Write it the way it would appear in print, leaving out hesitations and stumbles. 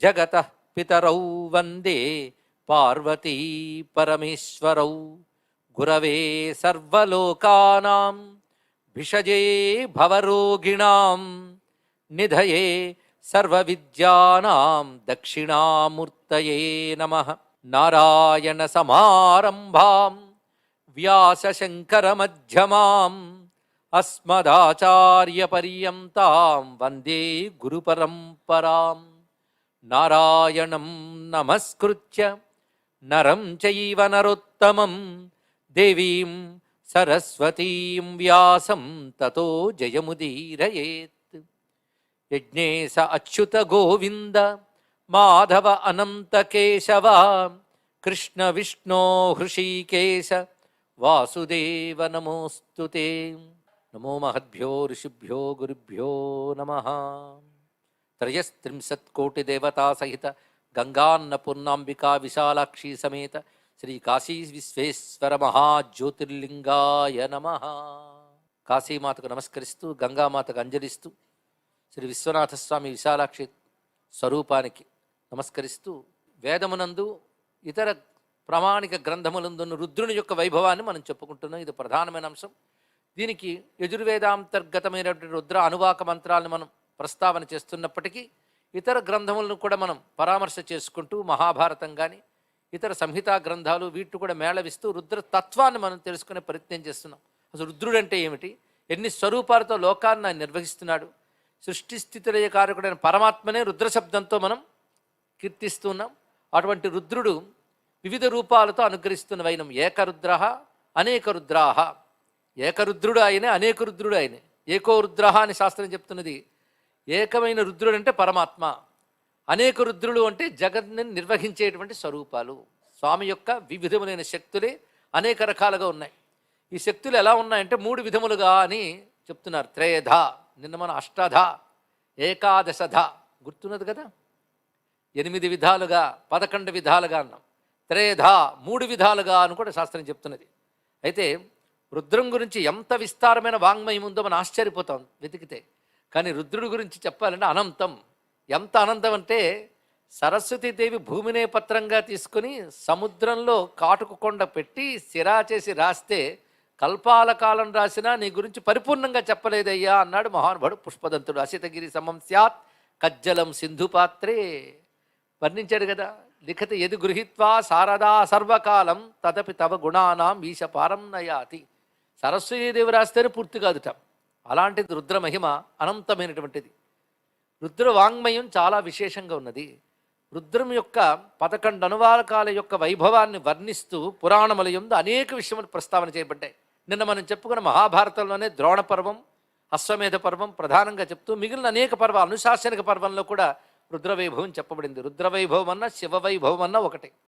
జగతః పితరౌ వందే పార్వతీ పరమేశ్వరౌ గురవే సర్వలోకానాం భిషజే భవరోగిణాం నిధయే సర్వవిద్యానాం దక్షిణామూర్తయే నమః. నారాయణ సమారంభాం వ్యాసశంకరమధ్యమాం అస్మదాచార్యపర్యంతాం వందే గురుపరంపరాం. నారాయణం నమస్కృత్య నరం చైవ నరోత్తమం దేవీం సరస్వతీం వ్యాసం తతో జయముదీరయేత్. యజ్ఞేశ అచ్యుత గోవింద మాధవ అనంత కేశవ కృష్ణ విష్ణో హృషీకేశ వాసుదేవ నమోస్తుతే. నమో మహద్భ్యో ఋషిభ్యో గురుభ్యో నమః. త్రయస్త్రింశత్కోటిదేవతా సహిత గంగాన్నపూర్ణాంబికా విశాలాక్షి సమేత శ్రీ కాశీ విశ్వేశ్వర మహాజ్యోతిర్లింగాయ నమః. కాశీమాతకు నమస్కరిస్తూ గంగామాతకు అంజలిస్తూ శ్రీ విశ్వనాథస్వామి విశాలాక్షి స్వరూపానికి నమస్కరిస్తూ వేదమునందు ఇతర ప్రామాణిక గ్రంథములందున్న రుద్రుని యొక్క వైభవాన్ని మనం చెప్పుకుంటున్నాం. ఇది ప్రధానమైన అంశం. దీనికి యజుర్వేదాంతర్గతమైనటువంటి రుద్ర అనువాక మంత్రాలను మనం ప్రస్తావన చేస్తున్నప్పటికీ ఇతర గ్రంథములను కూడా మనం పరామర్శ చేసుకుంటూ మహాభారతం కానీ ఇతర సంహితా గ్రంథాలు వీటిని కూడా మేళవిస్తూ రుద్ర తత్వాన్ని మనం తెలుసుకునే ప్రయత్నం చేస్తున్నాం. అసలు రుద్రుడు అంటే ఏమిటి, ఎన్ని స్వరూపాలతో లోకాన్ని ఆయన నిర్వహిస్తున్నాడు, సృష్టి స్థితిలయ కారకుడైన పరమాత్మనే రుద్ర శబ్దంతో మనం కీర్తిస్తున్నాం. అటువంటి రుద్రుడు వివిధ రూపాలతో అనుగ్రహిస్తున్న వైనం. ఏకరుద్ర అనేక రుద్రాహ. ఏకరుద్రుడు ఆయనే, అనేక రుద్రుడు ఆయనే. ఏకో రుద్ర అని శాస్త్రం చెప్తున్నది. ఏకమైన రుద్రుడు అంటే పరమాత్మ, అనేక రుద్రులు అంటే జగత్ని నిర్వహించేటువంటి స్వరూపాలు. స్వామి యొక్క వివిధములైన శక్తులే అనేక రకాలుగా ఉన్నాయి. ఈ శక్తులు ఎలా ఉన్నాయంటే మూడు విధములుగా అని చెప్తున్నారు. త్రేధ, నిన్న మన అష్టధ, ఏకాదశధ గుర్తున్నది కదా. 8 విధాలుగా 11 విధాలుగా అన్నాం. త్రేధ 3 విధాలుగా అని కూడా శాస్త్రం చెప్తున్నది. అయితే రుద్రం గురించి ఎంత విస్తారమైన వాంగ్మయం ఉందో మనం ఆశ్చర్యపోతాం వెతికితే. కానీ రుద్రుడి గురించి చెప్పాలంటే అనంతం. ఎంత అనంతం అంటే సరస్వతీదేవి భూమినే పత్రంగా తీసుకుని సముద్రంలో కాటుకు కొండ పెట్టి సిరా చేసి రాస్తే కల్పాల కాలం రాసినా నీ గురించి పరిపూర్ణంగా చెప్పలేదయ్యా అన్నాడు మహానుభావుడు పుష్పదంతుడు. అసితగిరి సమం స్యాత్ కజ్జలం సింధు పాత్రే వర్ణించాడు కదా. లిఖిత యది గృహీత్వా శారదా సర్వకాలం తదపి తవ గుణానాం ఈశపారం నయాతి. సరస్వతీదేవి రాస్తేనే పూర్తి కాదుట. అలాంటిది రుద్ర మహిమ అనంతమైనటువంటిది. రుద్ర వాంగ్మయం చాలా విశేషంగా ఉన్నది. రుద్రం యొక్క 11 అనువాకాల యొక్క వైభవాన్ని వర్ణిస్తూ పురాణములయందు అనేక విషయములు ప్రస్తావన చేయబడ్డాయి. నిన్న మనం చెప్పుకున్న మహాభారతంలోనే ద్రోణ పర్వం, అశ్వమేధ పర్వం ప్రధానంగా చెప్తూ మిగిలిన అనేక పర్వాలు అనుశాసనిక పర్వంలో కూడా రుద్రవైభవం చెప్పబడింది. రుద్రవైభవం అన్న శివవైభవం అన్న ఒకటి.